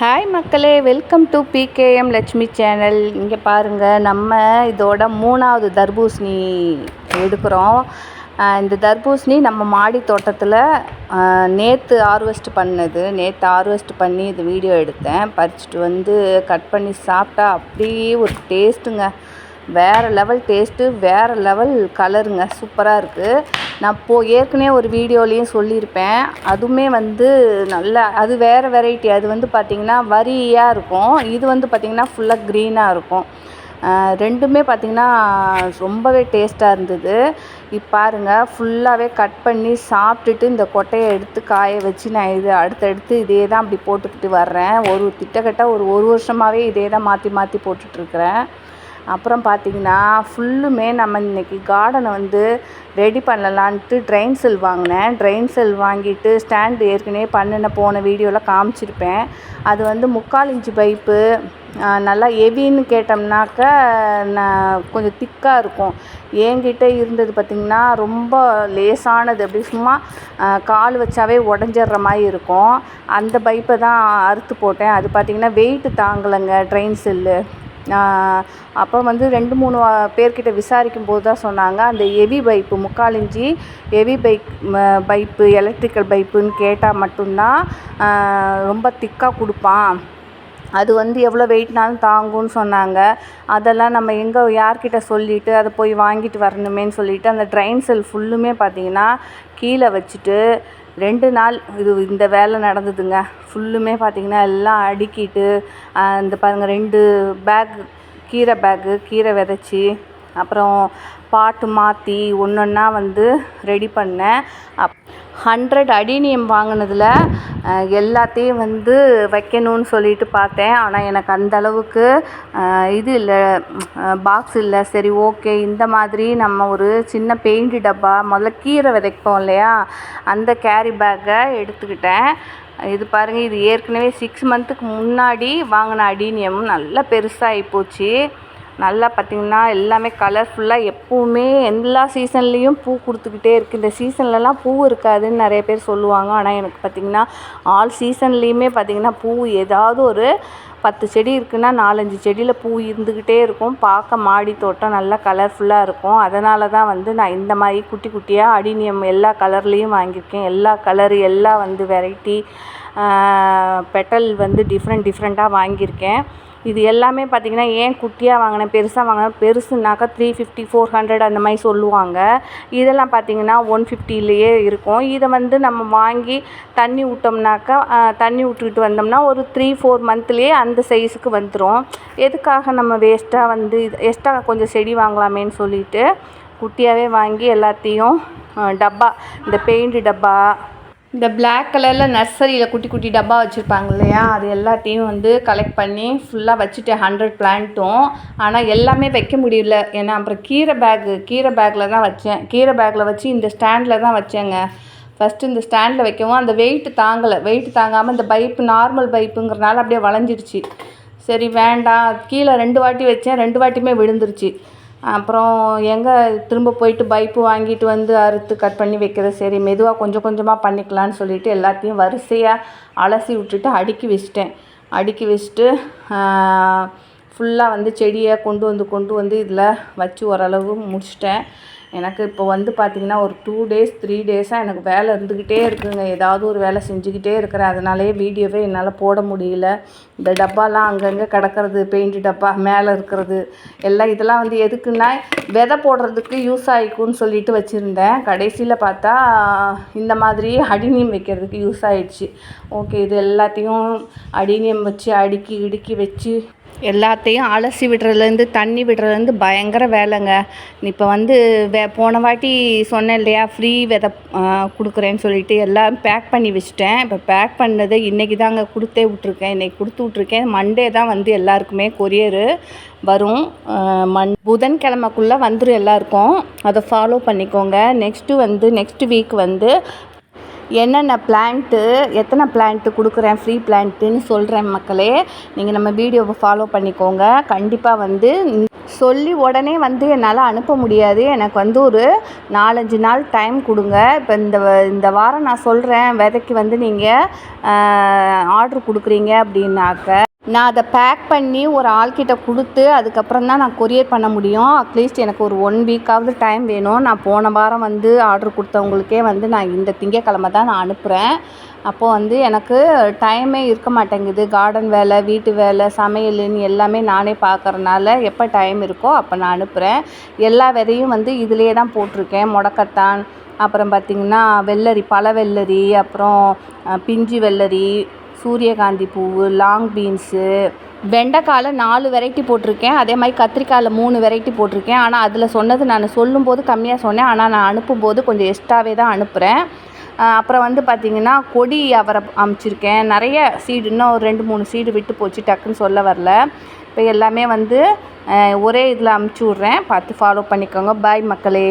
Hi மக்களே, welcome to PKM Lakshmi channel. இங்கே பாருங்கள், நம்ம இதோட 3வது தர்பூசணி எடுக்கிறோம். இந்த தர்பூசணி நம்ம மாடி தோட்டத்தில் நேற்று ஹார்வெஸ்ட் பண்ணி இது வீடியோ எடுத்தேன். பறிச்சுட்டு வந்து கட் பண்ணி சாப்பிட்டா அப்படியே ஒரு டேஸ்ட்டுங்க. வேறு லெவல் டேஸ்ட்டு, வேறு லெவல் கலருங்க. சூப்பராக இருக்குது. நான் ஏற்கனவே ஒரு வீடியோலேயும் சொல்லியிருப்பேன். அதுவுமே நல்லா, அது வேறு வெரைட்டி. அது பார்த்திங்கன்னா வரியாக இருக்கும். இது பார்த்திங்கன்னா ஃபுல்லாக க்ரீனாக இருக்கும். ரெண்டுமே பார்த்திங்கன்னா ரொம்பவே டேஸ்ட்டாக இருந்தது. இப்போ பாருங்கள், ஃபுல்லாகவே கட் பண்ணி சாப்பிட்டுட்டு இந்த கொட்டையை எடுத்து காய வச்சு நான் இது அடுத்தடுத்து இதே தான் அப்படி போட்டுக்கிட்டு வர்றேன். கிட்டத்தட்ட ஒரு வருஷமாகவே இதே தான் மாற்றி மாற்றி போட்டுட்ருக்குறேன். அப்புறம் பார்த்திங்கன்னா ஃபுல்லுமே நம்ம இன்றைக்கி கார்டனை ரெடி பண்ணலான்ட்டு ட்ரெயின் செல் வாங்கினேன். ட்ரெயின் செல் வாங்கிட்டு ஸ்டாண்டு ஏற்கனவே போன வீடியோவில் காமிச்சிருப்பேன். அது 3/4 இன்ச்சு பைப்பு, நல்லா ஹெவின்னு கேட்டோம்னாக்கா கொஞ்சம் திக்காக இருக்கும். என்கிட்ட இருந்தது பார்த்திங்கன்னா ரொம்ப லேசானது, அப்படி சும்மா கால் வச்சாவே உடஞ்சிட்ற மாதிரி இருக்கும். அந்த பைப்பை தான் அறுத்து போட்டேன். அது பார்த்திங்கன்னா வெயிட்டு தாங்கலைங்க ட்ரெயின் செல்லு. அப்போ 2-3 பேர்கிட்ட விசாரிக்கும் போது தான் சொன்னாங்க, அந்த heavy pipe 3/4 inch heavy pipe electrical பைப்புன்னு கேட்டால் மட்டும்தான் ரொம்ப திக்காக கொடுப்பான். அது எவ்வளோ வெயிட்னாலும் தாங்கும்னு சொன்னாங்க. அதெல்லாம் நம்ம யார்கிட்ட சொல்லிவிட்டு அதை போய் வாங்கிட்டு வரணுமேன்னு சொல்லிவிட்டு அந்த ட்ரெயின் செல் ஃபுல்லுமே பார்த்திங்கன்னா கீழே வச்சுட்டு 2 நாள் இந்த வேலை நடந்ததுங்க. ஃபுல்லுமே பார்த்திங்கன்னா எல்லாம் அடுக்கிட்டு, இந்த பாருங்கள் 2 பேக் கீரை விதைச்சி, அப்புறம் பாட்டு மாற்றி ஒன்றொன்னா ரெடி பண்ணேன். 100 அடினியம் வாங்கினதில் எல்லாத்தையும் வைக்கணும்னு சொல்லிட்டு பார்த்தேன். ஆனால் எனக்கு அந்தளவுக்கு இது இல்லை, பாக்ஸ் இல்லை. சரி, ஓகே, இந்த மாதிரி நம்ம ஒரு சின்ன பெயிண்ட் டப்பா, முதல்ல கீரை விதைப்போம் இல்லையா, அந்த கேரி பேக்கை எடுத்துக்கிட்டேன். இது பாருங்கள், இது ஏற்கனவே 6 மந்த்துக்கு முன்னாடி வாங்கின அடினியம் நல்லா பெருசாகி போச்சு. நல்லா பார்த்திங்கன்னா எல்லாமே கலர்ஃபுல்லாக எப்போவுமே எல்லா சீசன்லேயும் பூ கொடுத்துக்கிட்டே இருக்குது. இந்த சீசன்லலாம் பூ இருக்காதுன்னு நிறைய பேர் சொல்லுவாங்க. ஆனால் எனக்கு பார்த்திங்கன்னா ஆல் சீசன்லேயுமே பார்த்திங்கன்னா பூ ஏதாவது ஒரு 10 செடி இருக்குன்னா 4-5 செடியில் பூ இருந்துக்கிட்டே இருக்கும். பார்க்க மாடி தோட்டம் நல்லா கலர்ஃபுல்லாக இருக்கும். அதனால தான் நான் இந்த மாதிரி குட்டி குட்டியாக அடினியம் எல்லா கலர்லேயும் வாங்கியிருக்கேன். எல்லா கலரு, எல்லா வெரைட்டி பெட்டல் டிஃப்ரெண்ட்டாக வாங்கியிருக்கேன். இது எல்லாமே பார்த்திங்கன்னா ஏன் குட்டியாக வாங்கினேன், பெருசாக வாங்கினேன், பெருசுனாக்கா 350, 400 அந்த மாதிரி சொல்லுவாங்க. இதெல்லாம் பார்த்திங்கன்னா 150லேயே இருக்கும். இதை நம்ம வாங்கி தண்ணி விட்டோம்னாக்கா, தண்ணி விட்டுக்கிட்டு வந்தோம்னா ஒரு 3-4 மந்த்லேயே அந்த சைஸுக்கு வந்துடும். எதுக்காக நம்ம வேஸ்ட்டாக எக்ஸ்ட்ரா கொஞ்சம் செடி வாங்கலாமேன்னு சொல்லிட்டு குட்டியாகவே வாங்கி எல்லாத்தையும் டப்பா, இந்த பெயிண்ட் டப்பா, இந்த பிளாக் கலரில் நர்சரியில் குட்டி குட்டி டப்பா வச்சுருப்பாங்க இல்லையா, அது எல்லாத்தையும் கலெக்ட் பண்ணி ஃபுல்லாக வச்சுட்டேன். 100 பிளான்ட்டும். ஆனால் எல்லாமே வைக்க முடியல. ஏன்னா அப்புறம் கீரை பேக்கில் தான் வச்சேன். கீரை பேக்கில் வச்சு இந்த ஸ்டாண்டில் தான் வச்சேங்க. ஃபஸ்ட்டு இந்த ஸ்டாண்டில் வைக்கவும் அந்த வெயிட்டு தாங்காமல் இந்த பைப்பு நார்மல் பைப்புங்கிறனால அப்படியே வளைஞ்சிடுச்சு. சரி, வேண்டாம், கீழே 2 வாட்டி வச்சேன், 2 வாட்டியுமே விழுந்துருச்சு. அப்புறம் திரும்ப போயிட்டு பைப்பு வாங்கிட்டு அறுத்து கட் பண்ணி வைக்கிறது. சரி, மெதுவாக கொஞ்சம் கொஞ்சமாக பண்ணிக்கலான்னு சொல்லிவிட்டு எல்லாத்தையும் வரிசையாக அலசி விட்டுட்டு அடுக்கி வச்சுட்டு ஃபுல்லாக செடியை கொண்டு வந்து இதில் வச்சு ஓரளவு முடிச்சிட்டேன். எனக்கு இப்போ பார்த்திங்கன்னா ஒரு 2 days 3 days-ஆக எனக்கு வேலை இருந்துக்கிட்டே இருக்குதுங்க. ஏதாவது ஒரு வேலை செஞ்சுக்கிட்டே இருக்கிறேன். அதனாலேயே வீடியோவே என்னால் போட முடியல. இந்த டப்பாலாம் அங்கங்கே கிடக்கிறது, பெயிண்ட் டப்பா மேலே இருக்கிறது எல்லாம், இதெல்லாம் எதுக்குன்னா விதை போடுறதுக்கு யூஸ் ஆகிக்கும்னு சொல்லிட்டு வச்சுருந்தேன். கடைசியில் பார்த்தா இந்த மாதிரி அடினியம் வைக்கிறதுக்கு யூஸ் ஆகிடுச்சு. ஓகே, இது எல்லாத்தையும் அடினியம் வச்சு அடுக்கி வச்சு எல்லாத்தையும் அலசி விடுறதுலேருந்து தண்ணி விடுறதுலேருந்து பயங்கர வேலைங்க. இப்போ போன வாட்டி சொன்னேன் இல்லையா, ஃப்ரீ விதை கொடுக்குறேன்னு சொல்லிட்டு எல்லாம் பேக் பண்ணி வச்சுட்டேன். இப்போ பேக் பண்ணதை இன்றைக்கி தாங்க கொடுத்து விட்ருக்கேன். மண்டே தான் எல்லாருக்குமே கொரியரு வரும். புதன்கிழமைக்குள்ளே வந்துடும் எல்லாருக்கும். அதை ஃபாலோ பண்ணிக்கோங்க. நெக்ஸ்ட் வீக் என்னென்ன பிளான்ட்டு எத்தனை பிளான்ட்டு கொடுக்குறேன் ஃப்ரீ பிளான்ட்டுன்னு சொல்கிறேன் மக்களே. நீங்கள் நம்ம வீடியோவை ஃபாலோ பண்ணிக்கோங்க. கண்டிப்பாக வந்து சொல்லி உடனே வந்து என்னால் அனுப்ப முடியாது. எனக்கு வந்து ஒரு 4-5 நாள் டைம் கொடுங்க. இப்போ இந்த வாரம் நான் சொல்கிறேன் விதைக்கு வந்து நீங்கள் ஆர்ட்ரு கொடுக்குறீங்க அப்படின்னாக்க நான் அதை பேக் பண்ணி ஒரு ஆள்கிட்ட கொடுத்து அதுக்கப்புறம் தான் நான் கொரியர் பண்ண முடியும். அட்லீஸ்ட் எனக்கு ஒரு 1 வீக்காவது டைம் வேணும். நான் போன வாரம் வந்து ஆர்ட்ரு கொடுத்தவங்களுக்கே வந்து நான் இந்த திங்கக்கிழமை தான் நான் அனுப்புகிறேன். அப்போது வந்து எனக்கு டைமே இருக்க மாட்டேங்குது. கார்டன் வேலை, வீட்டு வேலை, சமையல்னு எல்லாமே நானே பார்க்குறனால எப்போ டைம் இருக்கோ அப்போ நான் அனுப்புகிறேன். எல்லா விதையும் வந்து இதிலே தான் போட்டிருக்கேன். முடக்கத்தான், அப்புறம் பார்த்திங்கன்னா வெள்ளரி, பழ வெள்ளரி, அப்புறம் பிஞ்சு வெள்ளரி, சூரியகாந்தி பூவு, லாங் பீன்ஸு, வெண்டைக்காயில் 4 வெரைட்டி போட்டிருக்கேன். அதே மாதிரி கத்திரிக்காயில் 3 வெரைட்டி போட்டிருக்கேன். ஆனால் அதில் சொன்னது நான் சொல்லும்போது கம்மியாக சொன்னேன். ஆனால் நான் அனுப்பும்போது கொஞ்சம் எக்ஸ்ட்ராவே தான் அனுப்புகிறேன். அப்புறம் வந்து பார்த்திங்கன்னா கொடி அவரை அமுச்சிருக்கேன். நிறைய சீடு, இன்னும் ஒரு 2-3 சீடு விட்டு போச்சு, டக்குன்னு சொல்ல வரல. இப்போ எல்லாமே வந்து ஒரே இதில் அமுச்சு விட்றேன். பார்த்து ஃபாலோ பண்ணிக்கோங்க. பாய் மக்களே.